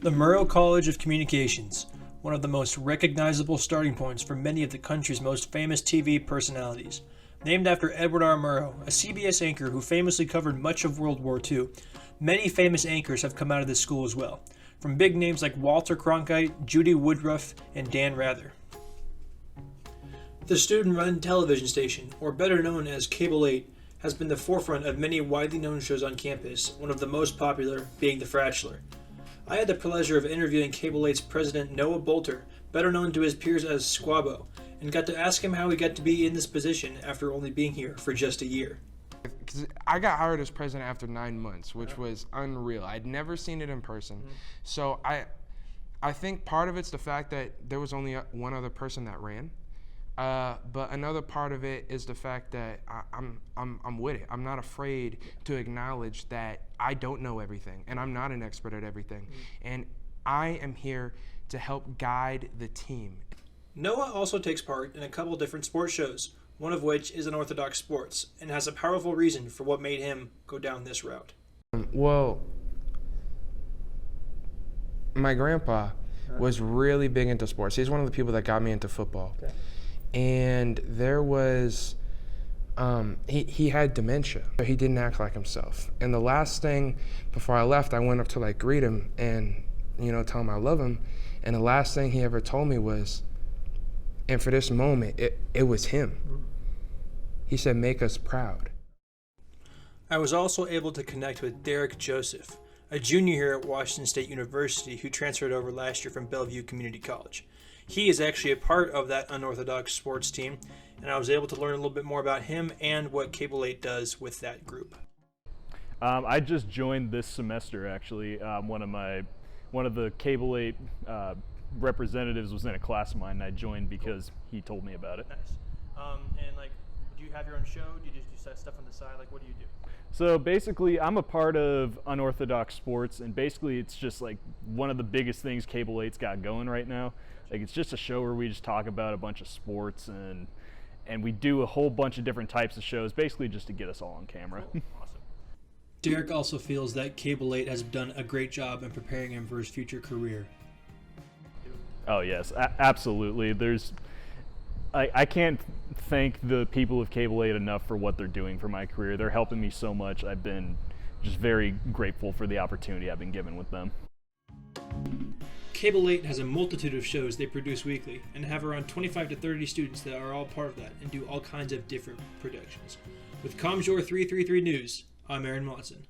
The Murrow College of Communications, one of the most recognizable starting points for many of the country's most famous TV personalities. Named after Edward R. Murrow, a CBS anchor who famously covered much of World War II, many famous anchors have come out of this school as well, from big names like Walter Cronkite, Judy Woodruff, and Dan Rather. The student-run television station, or better known as Cable 8, has been the forefront of many widely known shows on campus, one of the most popular being The Bachelor. I had the pleasure of interviewing Cable 8's president Noah Bolter, better known to his peers as Squabo, and got to ask him how he got to be in this position after only being here for just a year. Cause I got hired as president after 9 months, which was unreal. I'd never seen it in person. So I think part of it's the fact that there was only one other person that ran. But another part of it is the fact that I'm with it. I'm not afraid to acknowledge that I don't know everything, and I'm not an expert at everything. And I am here to help guide the team. Noah also takes part in a couple different sports shows, one of which is Unorthodox Sports, and has a powerful reason for what made him go down this route. Well, my grandpa was really big into sports. He's one of the people that got me into football. Okay. And there was, he had dementia. He didn't act like himself. And the last thing before I left, I went up to greet him and, tell him I love him. And the last thing he ever told me was, and for this moment, it was him. He said, "Make us proud." I was also able to connect with Derek Joseph, a junior here at Washington State University who transferred over last year from Bellevue Community College. He is actually a part of that Unorthodox Sports team, and I was able to learn a little bit more about him and what Cable 8 does with that group. I just joined this semester, actually. One of the Cable 8 representatives was in a class of mine, and I joined because he told me about it. Nice. And do you have your own show? Do you just do stuff on the side? What do you do? So basically, I'm a part of Unorthodox Sports, and basically it's just one of the biggest things Cable 8's got going right now. It's just a show where we just talk about a bunch of sports, and we do a whole bunch of different types of shows, basically just to get us all on camera. Cool. Awesome. Derek also feels that Cable 8 has done a great job in preparing him for his future career. Oh yes, absolutely. I can't thank the people of Cable 8 enough for what they're doing for my career. They're helping me so much. I've been just very grateful for the opportunity I've been given with them. Cable 8 has a multitude of shows they produce weekly and have around 25 to 30 students that are all part of that and do all kinds of different productions. With Comjour 333 News, I'm Aaron Monson.